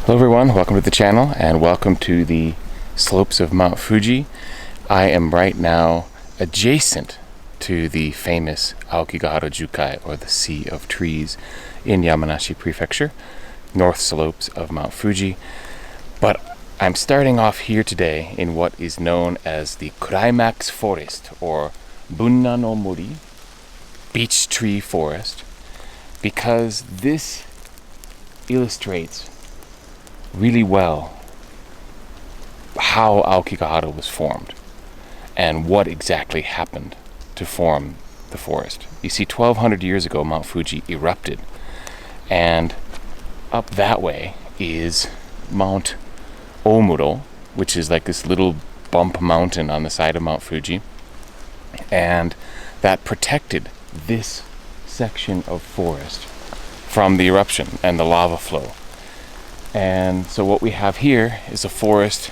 Hello everyone, welcome to the channel and welcome to the slopes of Mount Fuji. I am right now adjacent to the famous Aokigahara Jukai, or the Sea of Trees, in Yamanashi Prefecture, north slopes of Mount Fuji. But I'm starting off here today in what is known as the Climax Forest, or Bunna no Mori, beech tree forest, because this illustrates really well how Aokigahara was formed and what exactly happened to form the forest. You see, 1200 years ago Mount Fuji erupted, and up that way is Mount Omuro, which is like this little bump mountain on the side of Mount Fuji, and that protected this section of forest from the eruption and the lava flow. And so what we have here is a forest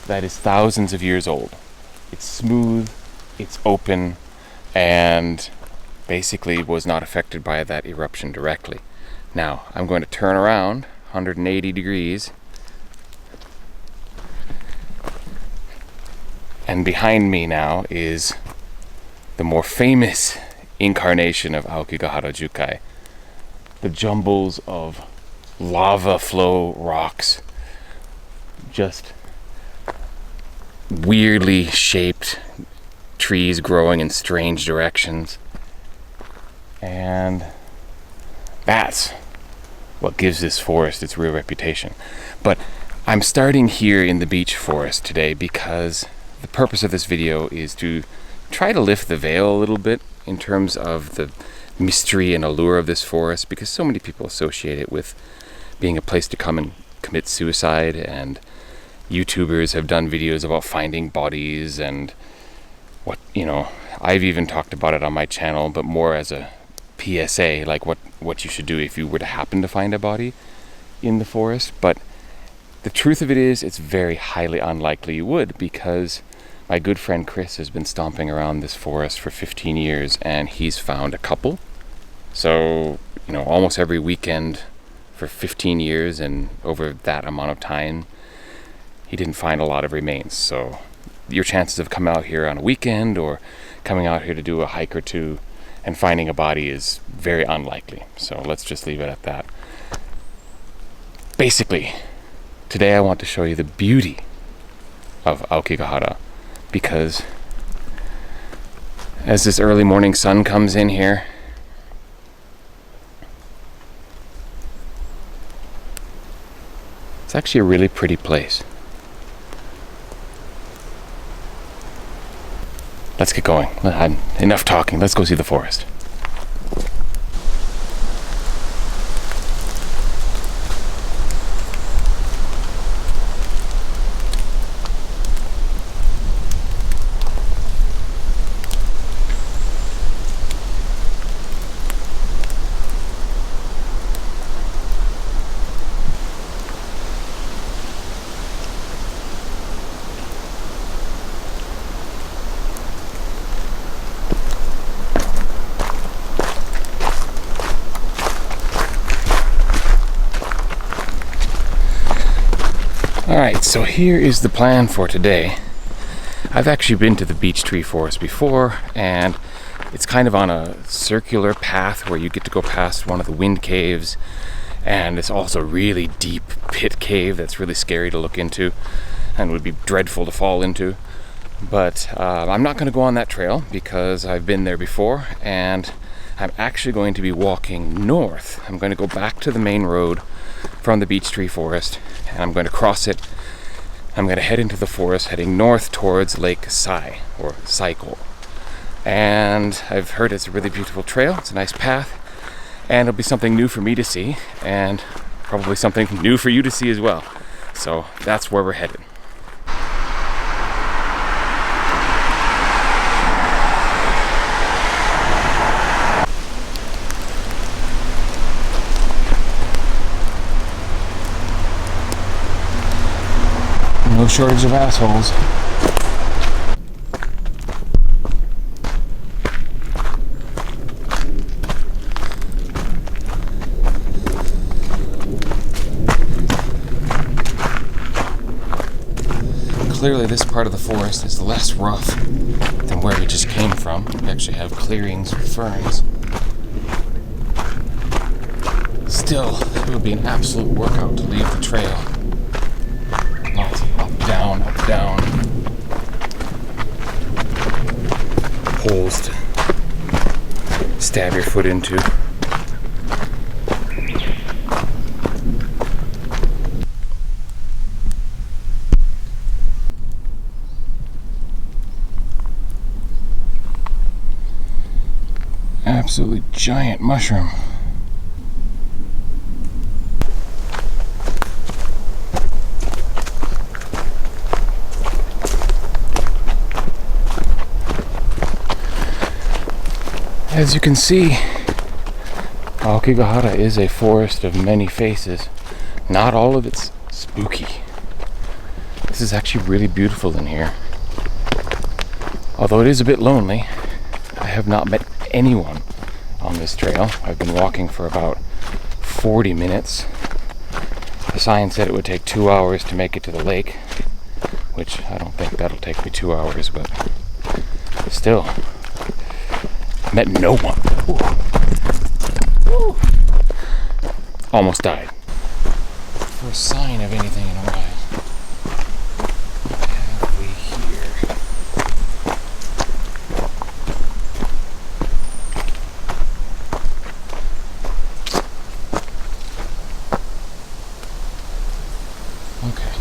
that is thousands of years old. It's smooth, it's open, and basically was not affected by that eruption directly. Now, I'm going to turn around 180 degrees, and behind me now is the more famous incarnation of Aokigahara Jukai. The jumbles of lava flow rocks, just weirdly shaped trees growing in strange directions, and that's what gives this forest its real reputation. But I'm starting here in the beech forest today because the purpose of this video is to try to lift the veil a little bit in terms of the mystery and allure of this forest, because so many people associate it with being a place to come and commit suicide, and YouTubers have done videos about finding bodies and what, I've even talked about it on my channel, but more as a PSA, like what you should do if you were to happen to find a body in the forest. But the truth of it is, it's very highly unlikely you would, because my good friend Chris has been stomping around this forest for 15 years and he's found a couple. So, almost every weekend for 15 years, and over that amount of time, he didn't find a lot of remains. So your chances of coming out here on a weekend or coming out here to do a hike or two and finding a body is very unlikely. So let's just leave it at that. Basically, today I want to show you the beauty of Aokigahara, because as this early morning sun comes in here, it's actually a really pretty place. Let's get going. Enough talking. Let's go see the forest. Alright, so here is the plan for today. I've actually been to the beech tree forest before, and it's kind of on a circular path where you get to go past one of the wind caves, and it's also a really deep pit cave that's really scary to look into and would be dreadful to fall into. But I'm not going to go on that trail because I've been there before, and I'm actually going to be walking north. I'm going to go back to the main road from the beech tree forest, and I'm going to cross it. I'm going to head into the forest, heading north towards Lake Sai, or Saiko. And I've heard it's a really beautiful trail. It's a nice path, and it'll be something new for me to see, and probably something new for you to see as well. So that's where we're headed. No shortage of assholes. clearly this part of the forest is less rough than where we just came from. We actually have clearings of ferns. Still, it would be an absolute workout to leave the trail. Lots of up, down, holes to stab your foot into. Absolutely giant mushroom. As you can see, Aokigahara is a forest of many faces. Not all of it's spooky. This is actually really beautiful in here. Although it is a bit lonely, I have not met anyone on this trail. I've been walking for about 40 minutes. The sign said it would take 2 hours to make it to the lake, which I don't think that'll take me 2 hours, but still, met no one. Ooh. Almost died. For a sign of anything in a while. What have we here? Okay.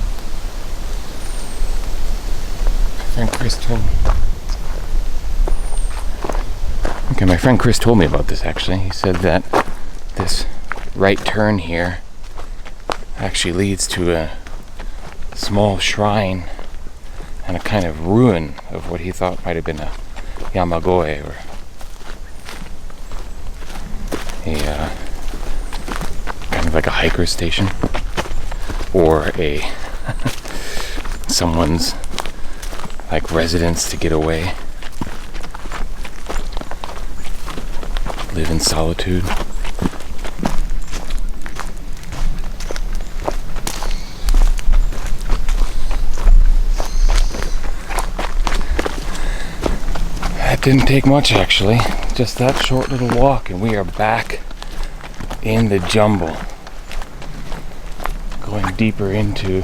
My friend Chris told me about this actually. He said that this right turn here actually leads to a small shrine and a kind of ruin of what he thought might have been a yamagoe, or a kind of like a hiker station, or a someone's like residence to get away, live in solitude. That didn't take much actually, just that short little walk and we are back in the jumble, going deeper into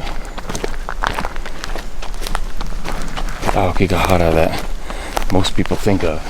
Aokigahara that most people think of.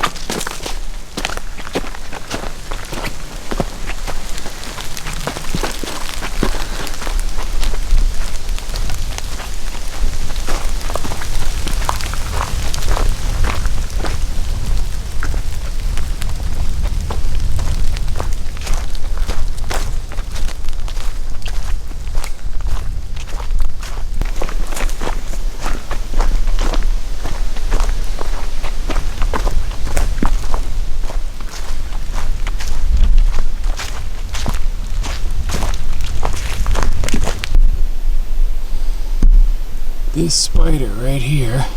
This spider right here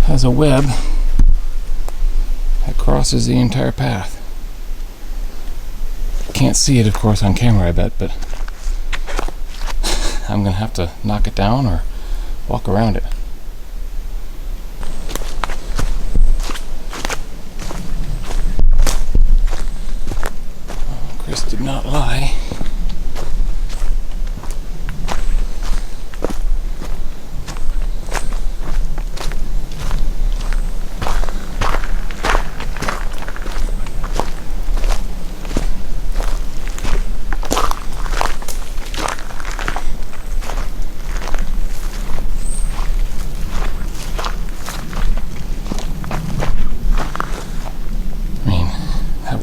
has a web that crosses the entire path. Can't see it, of course, on camera, I bet, but I'm gonna have to knock it down or walk around it. Chris did not lie.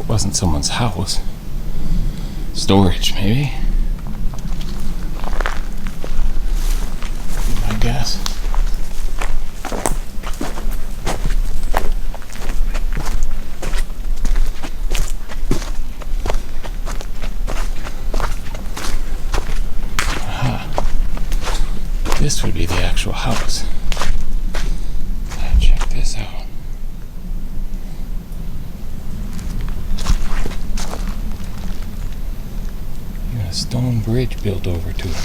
Wasn't someone's house. Storage, maybe? I guess. Aha. This would be the actual house. Check this out. Stone bridge built over to it.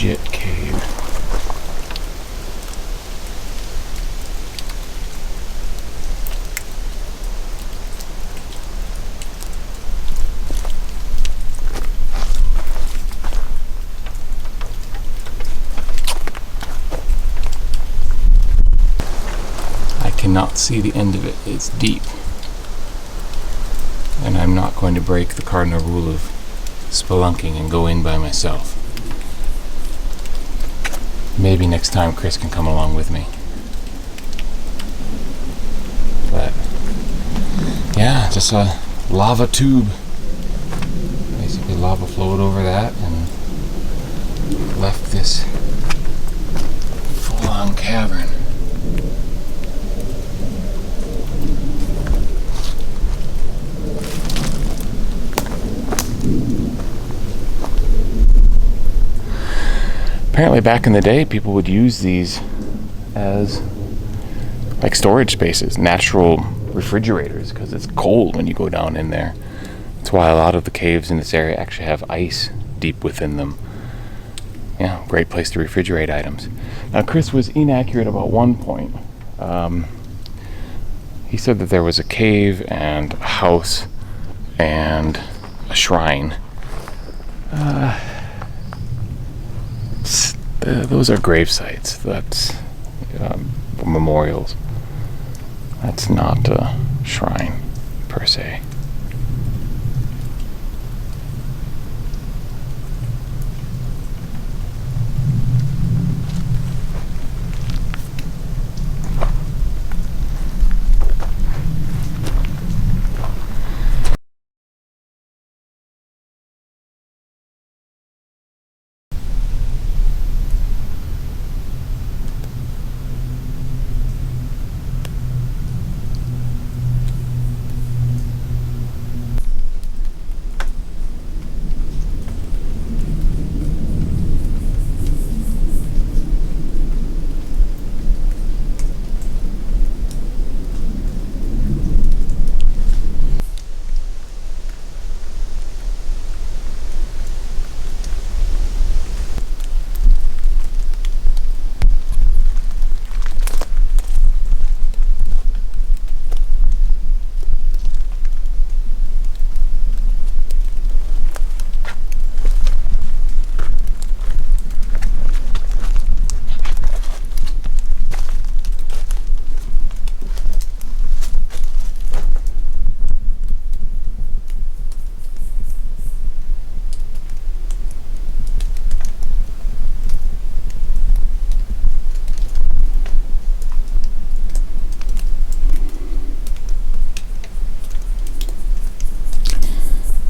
legit cave. I cannot see the end of it. It's deep. And I'm not going to break the cardinal rule of spelunking and go in by myself. Maybe next time Chris can come along with me. But yeah, just a lava tube. Basically lava flowed over that and left this full-on cavern. Apparently back in the day, people would use these as like storage spaces, natural refrigerators, because it's cold when you go down in there. That's why a lot of the caves in this area actually have ice deep within them. Yeah, great place to refrigerate items. Now, Chris was inaccurate about one point. He said that there was a cave and a house and a shrine. Those are grave sites. That's memorials. That's not a shrine per se.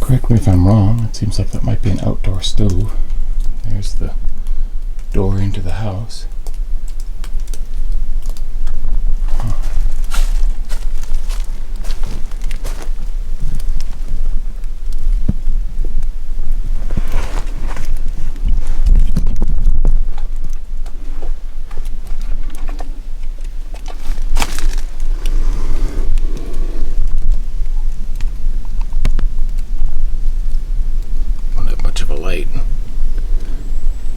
Correct me if I'm wrong, it seems like that might be an outdoor stove. There's the door into the house. Light.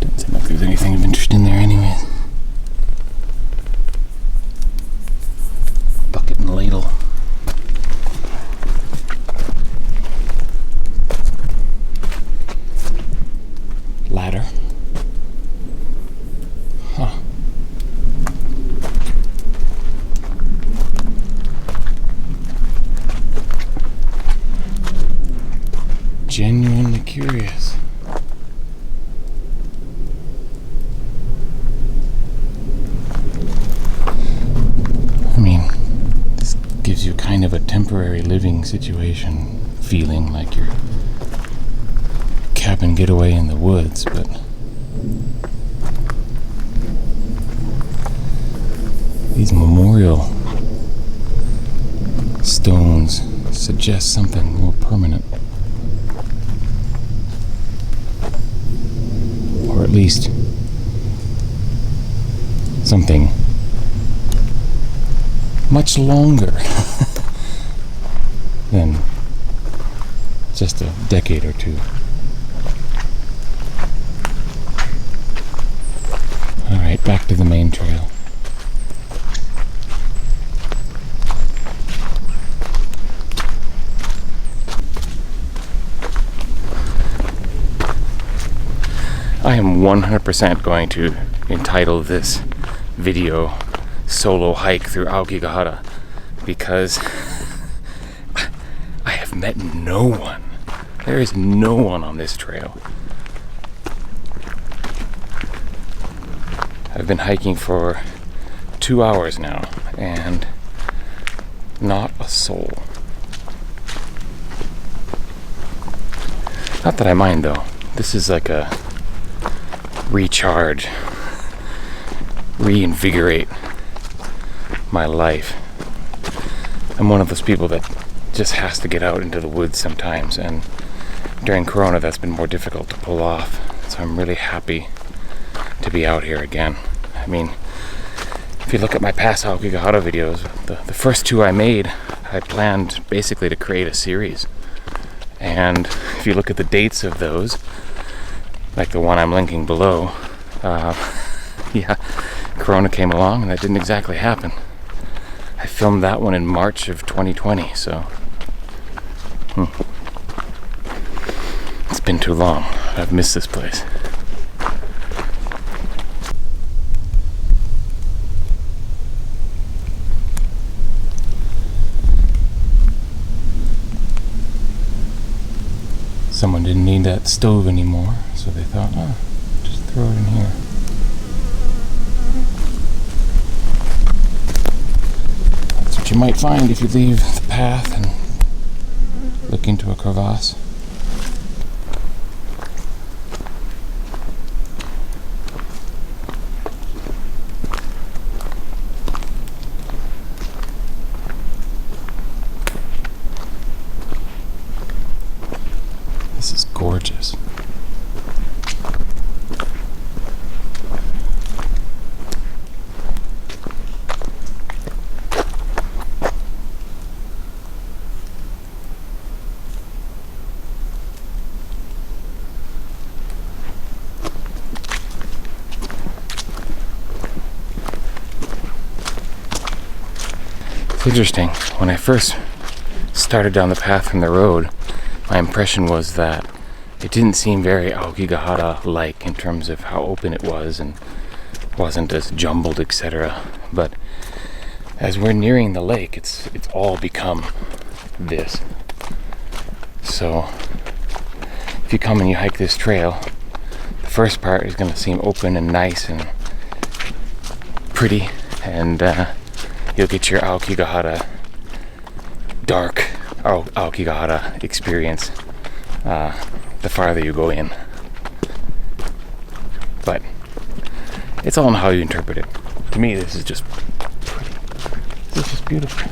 Doesn't seem like there's anything of interest in there anyways. Bucket and ladle. Ladder. Huh. Genuinely curious. Gives you kind of a temporary living situation, feeling like your cabin getaway in the woods, but these memorial stones suggest something more permanent, or at least something much longer than just a decade or two. back to the main trail. I am 100% going to entitle this video Solo Hike Through Aokigahara, because I have met no one. There is no one on this trail. I've been hiking for 2 hours now and not a soul. Not that I mind though. This is like a recharge, reinvigorate my life. I'm one of those people that just has to get out into the woods sometimes, and during Corona that's been more difficult to pull off. So I'm really happy to be out here again. I mean, if you look at my past Aokigahara videos, the first two I made, I planned basically to create a series. And if you look at the dates of those, like the one I'm linking below, yeah, Corona came along and that didn't exactly happen. I filmed that one in March of 2020, so it's been too long. I've missed this place. Someone didn't need that stove anymore, so they thought, oh, just throw it in here. That's what you might find if you leave the path and look into a crevasse. This is gorgeous. It's interesting. When I first started down the path from the road, my impression was that it didn't seem very Aokigahara-like in terms of how open it was and wasn't as jumbled, etc. But as we're nearing the lake, it's all become this. So if you come and you hike this trail, the first part is going to seem open and nice and pretty, and you'll get your Aokigahara, dark Aokigahara experience the farther you go in. But it's all in how you interpret it. To me, this is just pretty. This is just beautiful.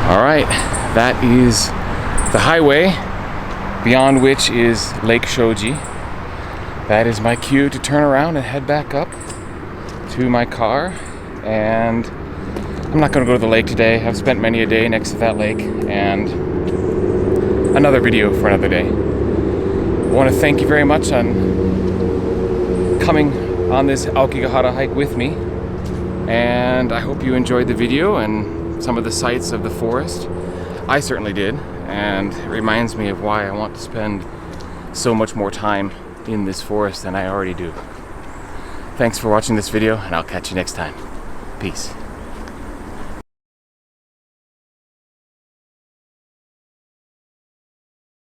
Alright, that is the highway, beyond which is Lake Shoji. That is my cue to turn around and head back up to my car. And I'm not going to go to the lake today. I've spent many a day next to that lake, and another video for another day. I want to thank you very much on coming on this Aokigahara hike with me, and I hope you enjoyed the video and some of the sights of the forest. I certainly did, and it reminds me of why I want to spend so much more time in this forest than I already do. Thanks for watching this video, and I'll catch you next time. Peace.